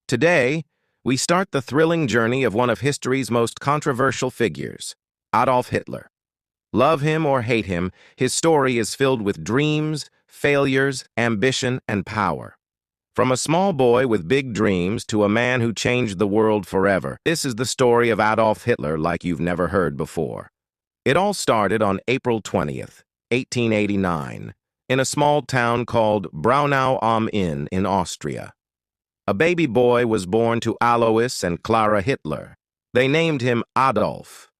Today, we start the thrilling journey of one of history's most controversial figures, Adolf Hitler. Love him or hate him, his story is filled with dreams, failures, ambition, and power. From a small boy with big dreams to a man who changed the world forever, this is the story of Adolf Hitler like you've never heard before. It all started on April 20th, 1889, in a small town called Braunau am Inn in Austria. A baby boy was born to Alois and Clara Hitler. They named him Adolf.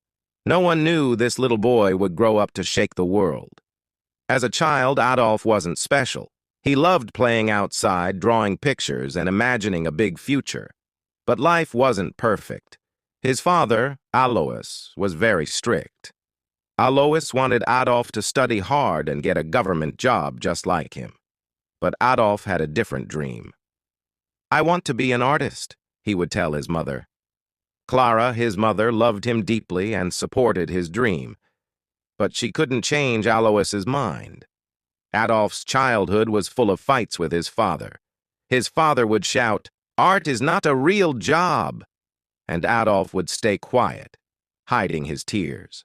No one knew this little boy would grow up to shake the world. As a child, Adolf wasn't special. He loved playing outside, drawing pictures, and imagining a big future. But life wasn't perfect. His father, Alois, was very strict. Alois wanted Adolf to study hard and get a government job just like him. But Adolf had a different dream. "I want to be an artist," he would tell his mother. Clara, his mother, loved him deeply and supported his dream. But she couldn't change Alois's mind. Adolf's childhood was full of fights with his father. His father would shout, "Art is not a real job," and Adolf would stay quiet, hiding his tears.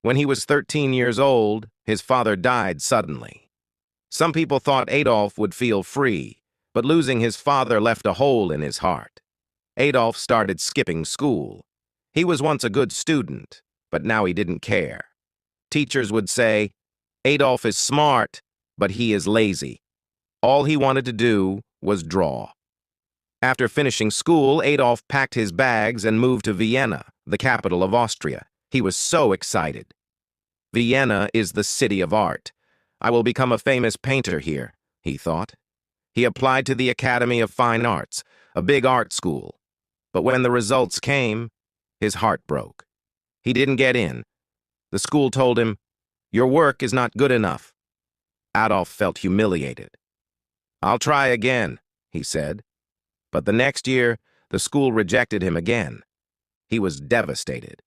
When he was 13 years old, his father died suddenly. Some people thought Adolf would feel free, but losing his father left a hole in his heart. Adolf started skipping school. He was once a good student, but now he didn't care. Teachers would say, "Adolf is smart, but he is lazy." All he wanted to do was draw. After finishing school, Adolf packed his bags and moved to Vienna, the capital of Austria. He was so excited. "Vienna is the city of art. I will become a famous painter here," he thought. He applied to the Academy of Fine Arts, a big art school. But when the results came, his heart broke. He didn't get in. The school told him, "Your work is not good enough." Adolf felt humiliated. "I'll try again," he said. But the next year, the school rejected him again. He was devastated.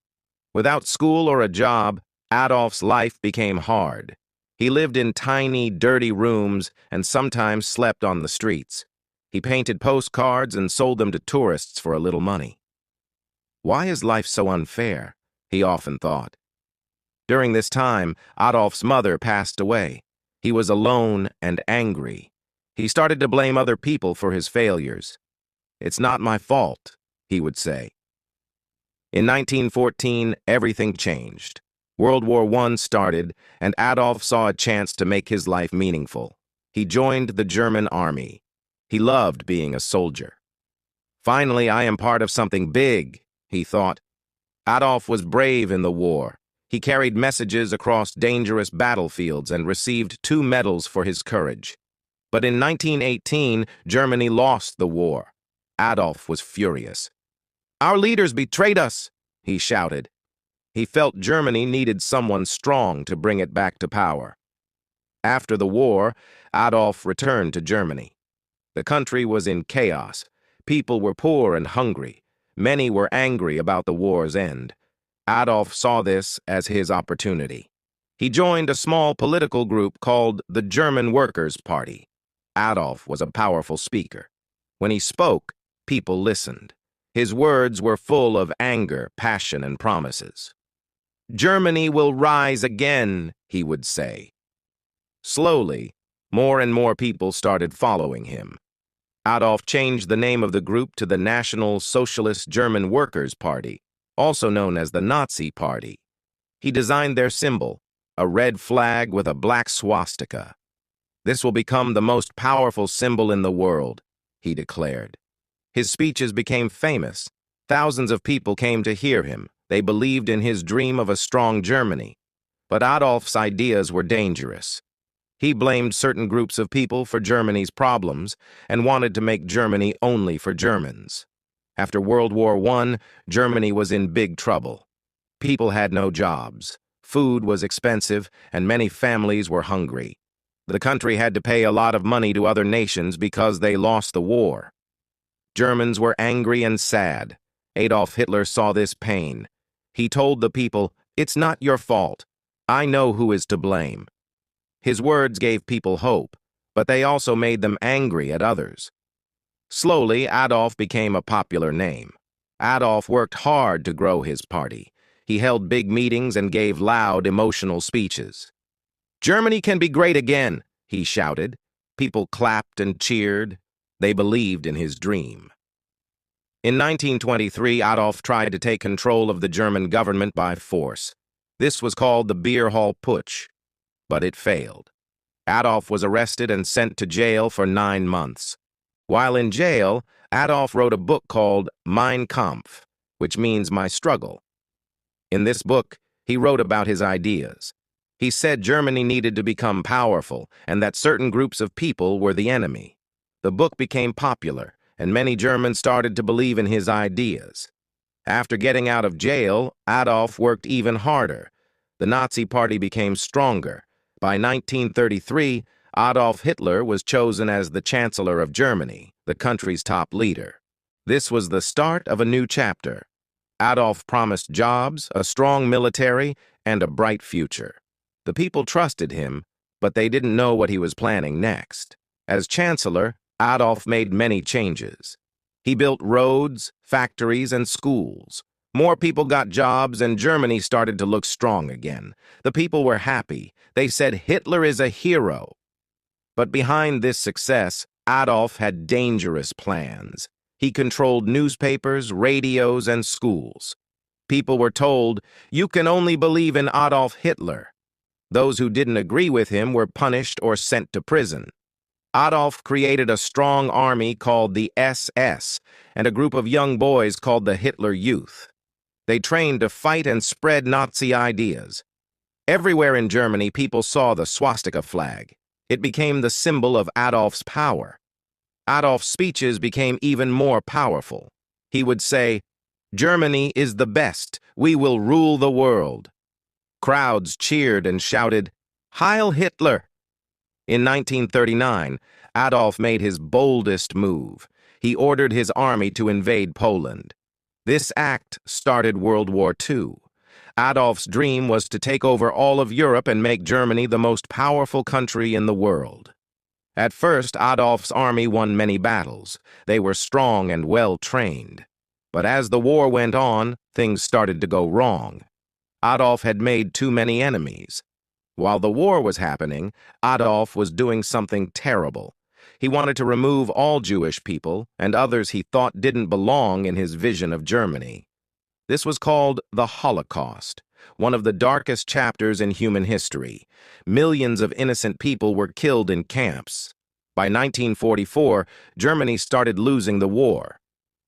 Without school or a job, Adolf's life became hard. He lived in tiny, dirty rooms and sometimes slept on the streets. He painted postcards and sold them to tourists for a little money. Why is life so unfair? He often thought. During this time, Adolf's mother passed away. He was alone and angry. He started to blame other people for his failures. "It's not my fault," he would say. In 1914, everything changed. World War I started, and Adolf saw a chance to make his life meaningful. He joined the German army. He loved being a soldier. "Finally, I am part of something big," he thought. Adolf was brave in the war. He carried messages across dangerous battlefields and received 2 medals for his courage. But in 1918, Germany lost the war. Adolf was furious. "Our leaders betrayed us," he shouted. He felt Germany needed someone strong to bring it back to power. After the war, Adolf returned to Germany. The country was in chaos. People were poor and hungry. Many were angry about the war's end. Adolf saw this as his opportunity. He joined a small political group called the German Workers' Party. Adolf was a powerful speaker. When he spoke, people listened. His words were full of anger, passion, and promises. "Germany will rise again," he would say. Slowly, more and more people started following him. Adolf changed the name of the group to the National Socialist German Workers' Party, also known as the Nazi Party. He designed their symbol, a red flag with a black swastika. "This will become the most powerful symbol in the world," he declared. His speeches became famous. Thousands of people came to hear him. They believed in his dream of a strong Germany. But Adolf's ideas were dangerous. He blamed certain groups of people for Germany's problems and wanted to make Germany only for Germans. After World War I, Germany was in big trouble. People had no jobs. Food was expensive, and many families were hungry. The country had to pay a lot of money to other nations because they lost the war. Germans were angry and sad. Adolf Hitler saw this pain. He told the people, "It's not your fault. I know who is to blame." His words gave people hope, but they also made them angry at others. Slowly, Adolf became a popular name. Adolf worked hard to grow his party. He held big meetings and gave loud, emotional speeches. "Germany can be great again," he shouted. People clapped and cheered. They believed in his dream. In 1923, Adolf tried to take control of the German government by force. This was called the Beer Hall Putsch, but it failed. Adolf was arrested and sent to jail for 9 months. While in jail, Adolf wrote a book called Mein Kampf, which means My Struggle. In this book, he wrote about his ideas. He said Germany needed to become powerful and that certain groups of people were the enemy. The book became popular, and many Germans started to believe in his ideas. After getting out of jail, Adolf worked even harder. The Nazi Party became stronger. By 1933, Adolf Hitler was chosen as the Chancellor of Germany, the country's top leader. This was the start of a new chapter. Adolf promised jobs, a strong military, and a bright future. The people trusted him, but they didn't know what he was planning next. As Chancellor, Adolf made many changes. He built roads, factories, and schools. More people got jobs, and Germany started to look strong again. The people were happy. They said Hitler is a hero. But behind this success, Adolf had dangerous plans. He controlled newspapers, radios, and schools. People were told, "You can only believe in Adolf Hitler." Those who didn't agree with him were punished or sent to prison. Adolf created a strong army called the SS and a group of young boys called the Hitler Youth. They trained to fight and spread Nazi ideas. Everywhere in Germany, people saw the swastika flag. It became the symbol of Adolf's power. Adolf's speeches became even more powerful. He would say, "Germany is the best. We will rule the world." Crowds cheered and shouted, "Heil Hitler!" In 1939, Adolf made his boldest move. He ordered his army to invade Poland. This act started World War II. Adolf's dream was to take over all of Europe and make Germany the most powerful country in the world. At first, Adolf's army won many battles. They were strong and well-trained. But as the war went on, things started to go wrong. Adolf had made too many enemies. While the war was happening, Adolf was doing something terrible. He wanted to remove all Jewish people and others he thought didn't belong in his vision of Germany. This was called the Holocaust, one of the darkest chapters in human history. Millions of innocent people were killed in camps. By 1944, Germany started losing the war.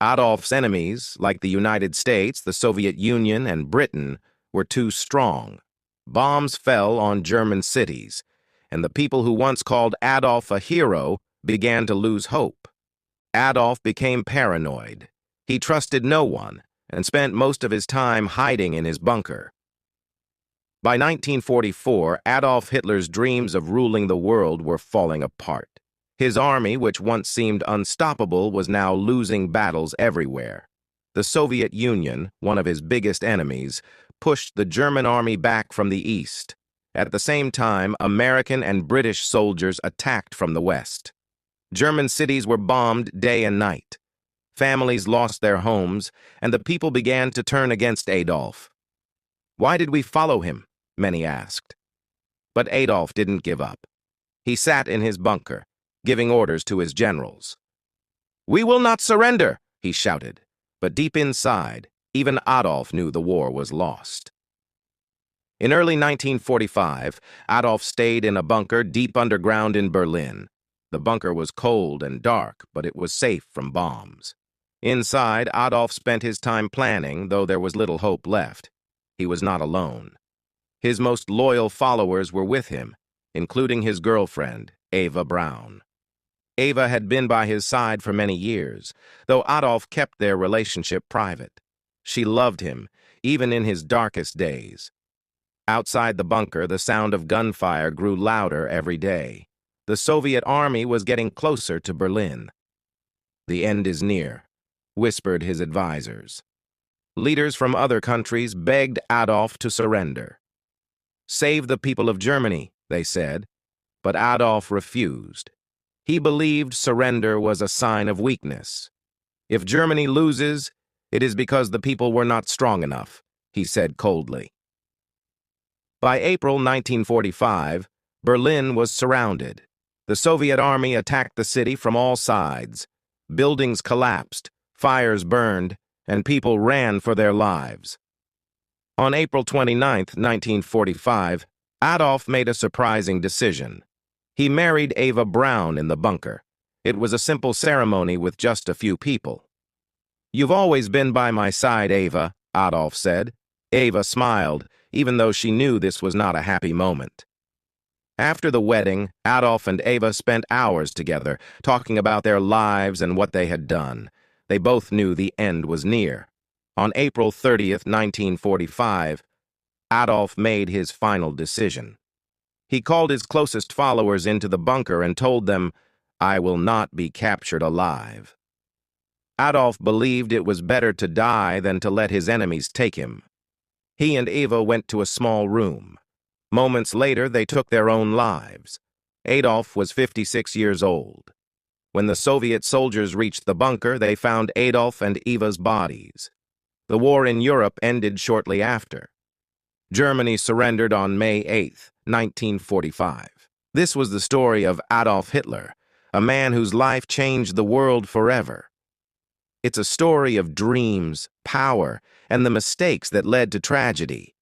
Adolf's enemies, like the United States, the Soviet Union, and Britain, were too strong. Bombs fell on German cities, and the people who once called Adolf a hero began to lose hope. Adolf became paranoid. He trusted no one and spent most of his time hiding in his bunker. By 1944, Adolf Hitler's dreams of ruling the world were falling apart. His army, which once seemed unstoppable, was now losing battles everywhere. The Soviet Union, one of his biggest enemies, pushed the German army back from the east. At the same time, American and British soldiers attacked from the west. German cities were bombed day and night. Families lost their homes, and the people began to turn against Adolf. "Why did we follow him?" many asked. But Adolf didn't give up. He sat in his bunker, giving orders to his generals. "We will not surrender," he shouted. But deep inside, even Adolf knew the war was lost. In early 1945, Adolf stayed in a bunker deep underground in Berlin. The bunker was cold and dark, but it was safe from bombs. Inside, Adolf spent his time planning, though there was little hope left. He was not alone. His most loyal followers were with him, including his girlfriend, Eva Braun. Eva had been by his side for many years, though Adolf kept their relationship private. She loved him, even in his darkest days. Outside the bunker, the sound of gunfire grew louder every day. The Soviet army was getting closer to Berlin. "The end is near," whispered his advisors. Leaders from other countries begged Adolf to surrender. "Save the people of Germany," they said, but Adolf refused. He believed surrender was a sign of weakness. If Germany loses, it is because the people were not strong enough, he said coldly. By April 1945, Berlin was surrounded. The Soviet army attacked the city from all sides. Buildings collapsed, fires burned, and people ran for their lives. On April 29, 1945, Adolf made a surprising decision. He married Eva Braun in the bunker. It was a simple ceremony with just a few people. "You've always been by my side, Eva," Adolf said. Eva smiled, even though she knew this was not a happy moment. After the wedding, Adolf and Eva spent hours together, talking about their lives and what they had done. They both knew the end was near. On April 30, 1945, Adolf made his final decision. He called his closest followers into the bunker and told them, "I will not be captured alive." Adolf believed it was better to die than to let his enemies take him. He and Eva went to a small room. Moments later, they took their own lives. Adolf was 56 years old. When the Soviet soldiers reached the bunker, they found Adolf and Eva's bodies. The war in Europe ended shortly after. Germany surrendered on May 8, 1945. This was the story of Adolf Hitler, a man whose life changed the world forever. It's a story of dreams, power, and the mistakes that led to tragedy.